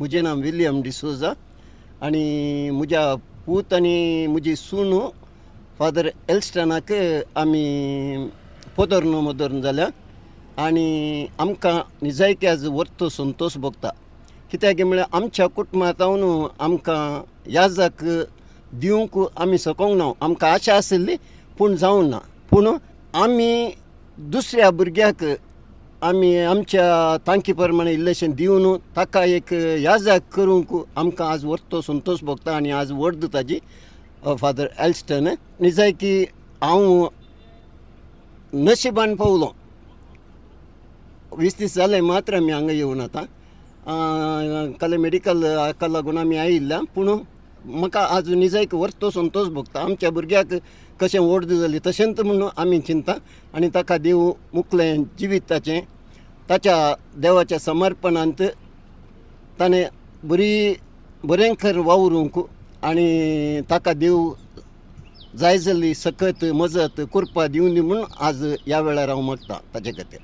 मुझे नाम विलियम डिसोजा आणि मुझ्या पूत आणि मुझी सून फादर एल्स्टनाक आमी पोदोरनो मोदोरन जाल्या आणि आमकां निजायकी आज वर्तो संतोष भोगता कित्याक म्हळ्यार आमच्या कुटुंबांतावन आमकां याजाक दिवंक आमी सकोंक ना आमकां आशा आशिल्ली पूण जावं ना पूण आमी दुसऱ्या भुरग्याक आमी आमच्या तांकी प्रमाणे इल्लेशें दिवन ताका एक याजाक करूंक आमकां आज वर्तो संतोष भोगता आनी आज वर्द ताजी फादर एल्स्टन निजायकी हांव नशिबान पावलो 20 दीस जाले मात्र आमी हांगा येवन आतां काले मेडिकल हाका लागून आमी आयिल्ल्या पूण म्हाका आज निजायकी वर्तो संतोष भोगता आमच्या भुरग्याक कशें व्हड जाली तशेंच म्हणून आमी चिंता आनी ताका देव मुखलें जिवीत ताचें ताच्या देवाच्या समर्पणांत ताणें बरें खर वावरूंक आनी ताका देव जाय जाल्ली सकत मजत कृपा दिवनी म्हूण आज ह्या वेळार हांव मागतां ताचे खातीर.